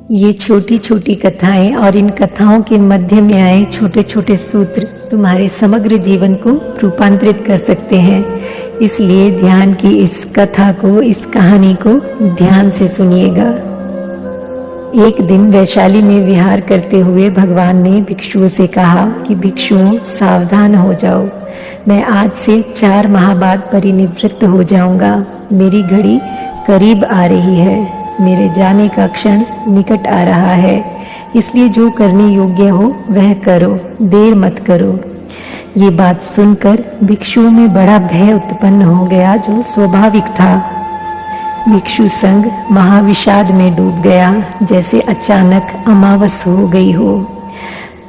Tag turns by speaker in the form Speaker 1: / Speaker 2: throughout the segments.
Speaker 1: ये छोटी छोटी कथाएं और इन कथाओं के मध्य में आए छोटे छोटे सूत्र तुम्हारे समग्र जीवन को रूपांतरित कर सकते हैं। इसलिए ध्यान की इस कथा को, इस कहानी को ध्यान से सुनिएगा। एक दिन वैशाली में विहार करते हुए भगवान ने भिक्षुओं से कहा कि भिक्षुओं सावधान हो जाओ, मैं आज से 4 माह बाद परिनिवृत्त हो जाऊंगा। मेरी घड़ी करीब आ रही है, मेरे जाने का क्षण निकट आ रहा है, इसलिए जो करने योग्य हो वह करो, देर मत करो। ये बात सुनकर भिक्षुओं में बड़ा भय उत्पन्न हो गया, जो स्वाभाविक था। भिक्षु संघ महाविषाद में डूब गया, जैसे अचानक अमावस हो गई हो।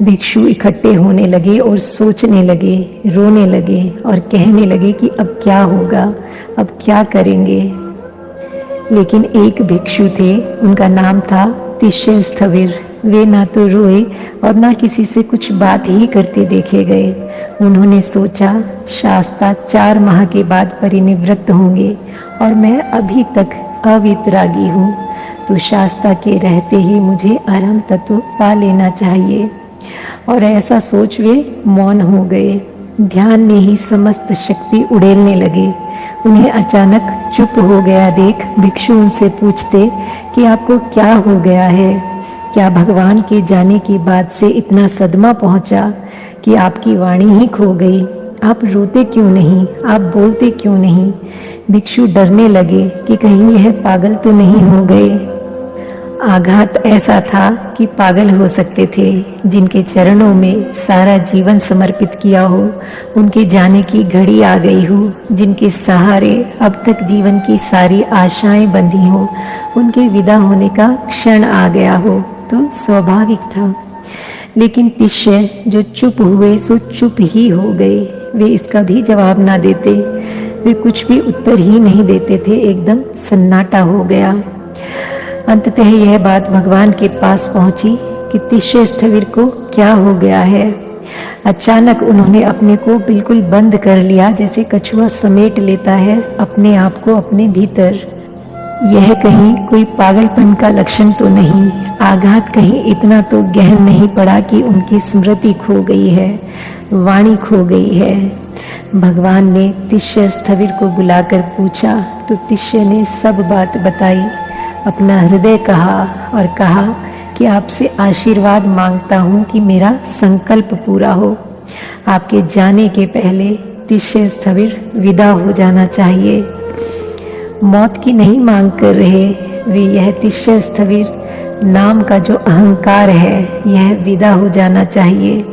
Speaker 1: भिक्षु इकट्ठे होने लगे और सोचने लगे, रोने लगे और कहने लगे कि अब क्या होगा, अब क्या करेंगे। लेकिन एक भिक्षु थे, उनका नाम था तिष्य स्थविर। वे ना तो रोए और ना किसी से कुछ बात ही करते देखे गए। उन्होंने सोचा, शास्ता 4 माह के बाद परिनिवृत्त होंगे और मैं अभी तक अवितरागी हूँ, तो शास्ता के रहते ही मुझे अरहम तत्व पा लेना चाहिए। और ऐसा सोच वे मौन हो गए। ध्यान में ही समस्त शक्ति उड़ेलने लगे। उन्हें अचानक चुप हो गया देख भिक्षु उनसे पूछते कि आपको क्या हो गया है? क्या भगवान के जाने की बात से इतना सदमा पहुंचा कि आपकी वाणी ही खो गई? आप रोते क्यों नहीं? आप बोलते क्यों नहीं? भिक्षु डरने लगे कि कहीं यह पागल तो नहीं हो गए। आघात ऐसा था कि पागल हो सकते थे। जिनके चरणों में सारा जीवन समर्पित किया हो, उनके जाने की घड़ी आ गई हो, जिनके सहारे अब तक जीवन की सारी आशाएं बंधी हो, उनके विदा होने का क्षण आ गया हो, तो स्वाभाविक था। लेकिन तिष्य जो चुप हुए सो चुप ही हो गए। वे इसका भी जवाब ना देते, वे कुछ भी उत्तर ही नहीं देते थे। एकदम सन्नाटा हो गया। अंततः यह बात भगवान के पास पहुंची कि तिष्य स्थविर को क्या हो गया है। अचानक उन्होंने अपने को बिल्कुल बंद कर लिया, जैसे कछुआ समेट लेता है अपने आप को अपने भीतर। यह कहीं कोई पागलपन का लक्षण तो नहीं। आघात कहीं इतना तो गहन नहीं पड़ा कि उनकी स्मृति खो गई है, वाणी खो गई है। भगवान ने तिष्य स्थविर को बुलाकर पूछा, तो तिष्य ने सब बात बताई, अपना हृदय कहा और कहा कि आपसे आशीर्वाद मांगता हूँ कि मेरा संकल्प पूरा हो। आपके जाने के पहले तिष्य स्थविर विदा हो जाना चाहिए। मौत की नहीं मांग कर रहे वे, यह तिष्य स्थविर नाम का जो अहंकार है, यह विदा हो जाना चाहिए।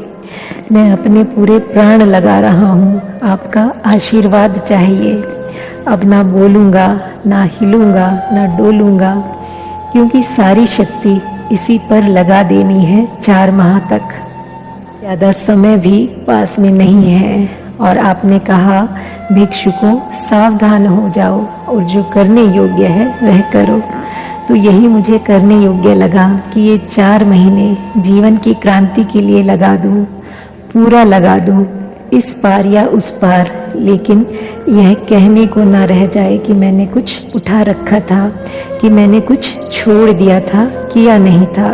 Speaker 1: मैं अपने पूरे प्राण लगा रहा हूँ, आपका आशीर्वाद चाहिए। अब ना बोलूँगा, ना हिलूँगा, ना डोलूँगा, क्योंकि सारी शक्ति इसी पर लगा देनी है 4 माह तक। ज़्यादा समय भी पास में नहीं है। और आपने कहा भिक्षु को सावधान हो जाओ और जो करने योग्य है वह करो। तो यही मुझे करने योग्य लगा कि ये 4 महीने जीवन की क्रांति के लिए लगा दूं, पूरा लगा दूं, इस पार या उस पार। लेकिन यह कहने को ना रह जाए कि मैंने कुछ उठा रखा था, कि मैंने कुछ छोड़ दिया था, किया नहीं था।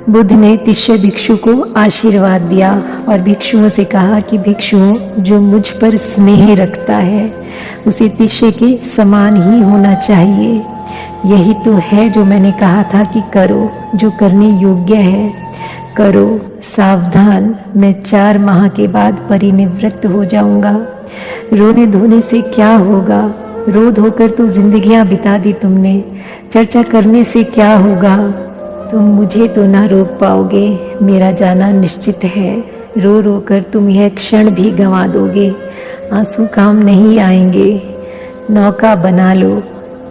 Speaker 1: बुद्ध ने तिष्य भिक्षु को आशीर्वाद दिया और भिक्षुओं से कहा कि भिक्षुओं, जो मुझ पर स्नेह रखता है उसे तिष्य के समान ही होना चाहिए। यही तो है जो मैंने कहा था कि करो, जो करने योग्य है करो। सावधान, मैं 4 माह के बाद परिनिवृत्त हो जाऊंगा। रोने धोने से क्या होगा? रो धोकर तो जिंदगियां बिता दी तुमने। चर्चा करने से क्या होगा? तुम मुझे तो ना रोक पाओगे, मेरा जाना निश्चित है। रो रो कर तुम यह क्षण भी गंवा दोगे, आंसू काम नहीं आएंगे। नौका बना लो।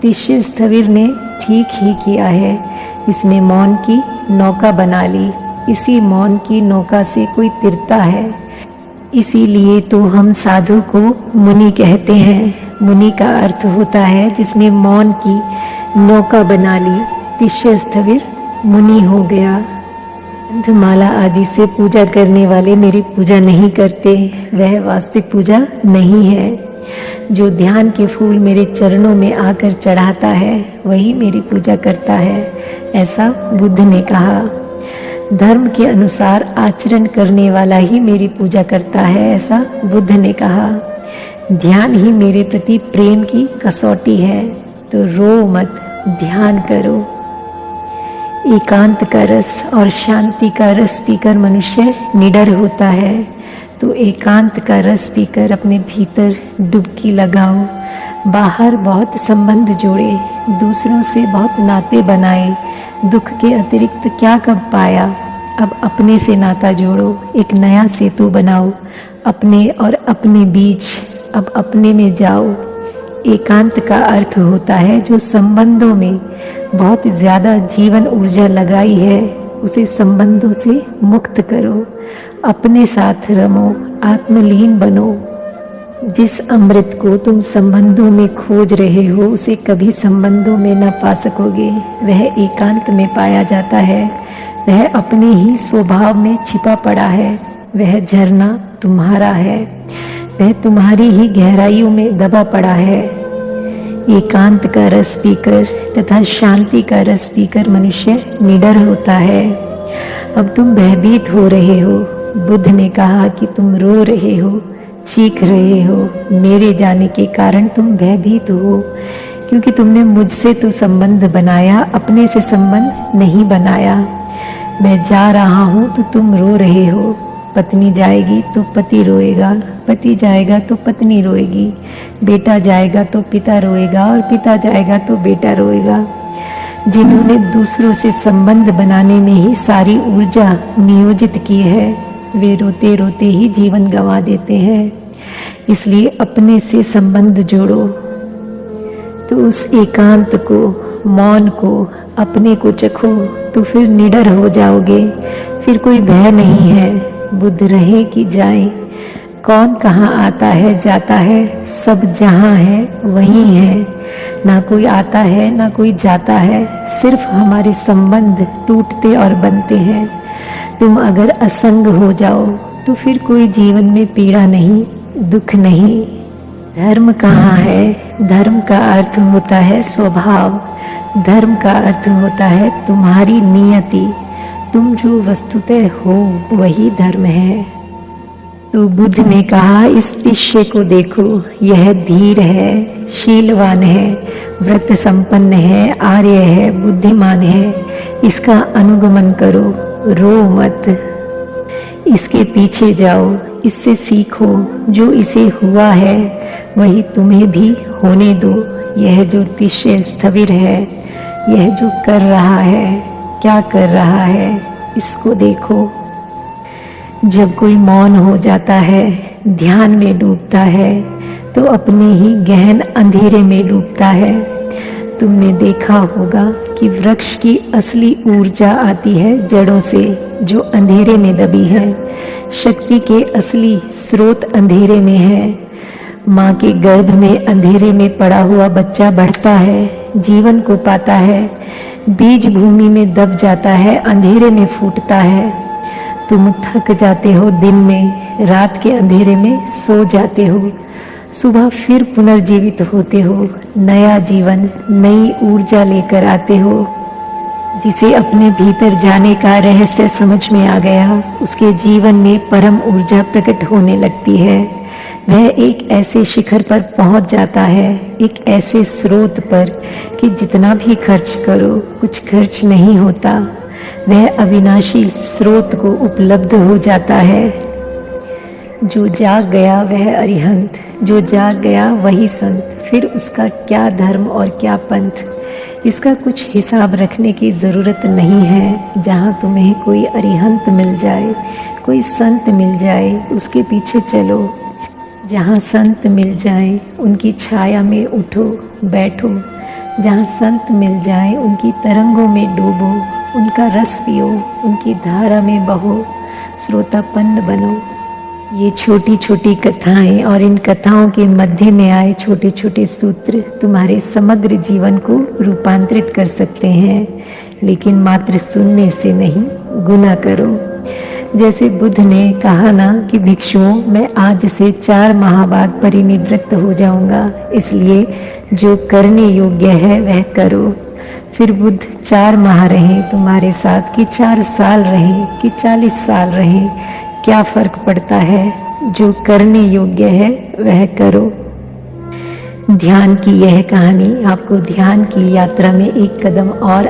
Speaker 1: तिष्य स्थविर ने ठीक ही किया है, इसने मौन की नौका बना ली। इसी मौन की नौका से कोई तिरता है। इसीलिए तो हम साधु को मुनि कहते हैं। मुनि का अर्थ होता है जिसने मौन की नौका बना ली। तिष्य स्थविर मुनि हो गया। ग्रंथमाला आदि से पूजा करने वाले मेरी पूजा नहीं करते, वह वास्तविक पूजा नहीं है। जो ध्यान के फूल मेरे चरणों में आकर चढ़ाता है वही मेरी पूजा करता है, ऐसा बुद्ध ने कहा। धर्म के अनुसार आचरण करने वाला ही मेरी पूजा करता है, ऐसा बुद्ध ने कहा। ध्यान ही मेरे प्रति प्रेम की कसौटी है, तो रो मत, ध्यान करो। एकांत का रस और शांति का रस पीकर मनुष्य निडर होता है, तो एकांत का रस पीकर अपने भीतर डुबकी लगाओ। बाहर बहुत संबंध जोड़े, दूसरों से बहुत नाते बनाए, दुख के अतिरिक्त क्या कब पाया। अब अपने से नाता जोड़ो, एक नया सेतु बनाओ, अपने और अपने बीच अब अपने में जाओ। एकांत का अर्थ होता है जो संबंधों में बहुत ज़्यादा जीवन ऊर्जा लगाई है उसे संबंधों से मुक्त करो, अपने साथ रमो, आत्मलीन बनो। जिस अमृत को तुम संबंधों में खोज रहे हो उसे कभी संबंधों में न पा सकोगे। वह एकांत में पाया जाता है, वह अपने ही स्वभाव में छिपा पड़ा है। वह झरना तुम्हारा है, वह तुम्हारी ही गहराइयों में दबा पड़ा है। एकांत का रस पीकर तथा शांति का रस पीकर मनुष्य निडर होता है। अब तुम भयभीत हो रहे हो। बुद्ध ने कहा कि तुम रो रहे हो, चीख रहे हो, मेरे जाने के कारण तुम भयभीत हो, क्योंकि तुमने मुझसे तो संबंध बनाया, अपने से संबंध नहीं बनाया। मैं जा रहा हूँ तो तुम रो रहे हो। पत्नी जाएगी तो पति रोएगा, पति जाएगा तो पत्नी रोएगी, बेटा जाएगा तो पिता रोएगा और पिता जाएगा तो बेटा रोएगा। जिन्होंने दूसरों से संबंध बनाने में ही सारी ऊर्जा नियोजित की है, वे रोते रोते ही जीवन गंवा देते हैं। इसलिए अपने से संबंध जोड़ो, तो उस एकांत को, मौन को, अपने को चखो, तो फिर निडर हो जाओगे। फिर कोई भय नहीं है। बुद्ध रहे कि जाए, कौन कहाँ आता है जाता है, सब जहाँ है वही है। ना कोई आता है ना कोई जाता है, सिर्फ हमारे संबंध टूटते और बनते हैं। तुम अगर असंग हो जाओ तो फिर कोई जीवन में पीड़ा नहीं, दुख नहीं। धर्म कहाँ है? धर्म का अर्थ होता है स्वभाव। धर्म का अर्थ होता है तुम्हारी नियति। तुम जो वस्तुतः हो वही धर्म है। तो बुद्ध ने कहा, इस शिष्य को देखो, यह धीर है, शीलवान है, व्रत संपन्न है, आर्य है, बुद्धिमान है। इसका अनुगमन करो, रो मत, इसके पीछे जाओ, इससे सीखो। जो इसे हुआ है वही तुम्हें भी होने दो। यह जो शिष्य स्थविर है, यह जो कर रहा है, क्या कर रहा है, इसको देखो। जब कोई मौन हो जाता है, ध्यान में डूबता है, तो अपने ही गहन अंधेरे में डूबता है। तुमने देखा होगा कि वृक्ष की असली ऊर्जा आती है जड़ों से, जो अंधेरे में दबी है। शक्ति के असली स्रोत अंधेरे में है। माँ के गर्भ में अंधेरे में पड़ा हुआ बच्चा बढ़ता है, जीवन को पाता है। बीज भूमि में दब जाता है, अंधेरे में फूटता है। तुम थक जाते हो दिन में, रात के अंधेरे में सो जाते हो, सुबह फिर पुनर्जीवित होते हो, नया जीवन, नई ऊर्जा लेकर आते हो। जिसे अपने भीतर जाने का रहस्य समझ में आ गया, उसके जीवन में परम ऊर्जा प्रकट होने लगती है। वह एक ऐसे शिखर पर पहुंच जाता है, एक ऐसे स्रोत पर कि जितना भी खर्च करो कुछ खर्च नहीं होता। वह अविनाशी स्रोत को उपलब्ध हो जाता है। जो जाग गया वह अरिहंत, जो जाग गया वही संत। फिर उसका क्या धर्म और क्या पंथ, इसका कुछ हिसाब रखने की ज़रूरत नहीं है। जहाँ तुम्हें कोई अरिहंत मिल जाए, कोई संत मिल जाए, उसके पीछे चलो। जहाँ संत मिल जाए उनकी छाया में उठो बैठो। जहाँ संत मिल जाए उनकी तरंगों में डूबो, उनका रस पियो, उनकी धारा में बहो, श्रोतापन्न बनो। ये छोटी छोटी कथाएं और इन कथाओं के मध्य में आए छोटे छोटे सूत्र तुम्हारे समग्र जीवन को रूपांतरित कर सकते हैं, लेकिन मात्र सुनने से नहीं, गुना करो। जैसे बुद्ध ने कहा ना कि भिक्षुओं, मैं आज से 4 माह बाद परिनिवृत्त हो जाऊंगा, इसलिए जो करने योग्य है वह करो। फिर बुद्ध 4 माह रहे तुम्हारे साथ, कि 4 साल रहे, कि 40 साल रहे, क्या फर्क पड़ता है? जो करने योग्य है वह करो। ध्यान की यह कहानी आपको ध्यान की यात्रा में एक कदम और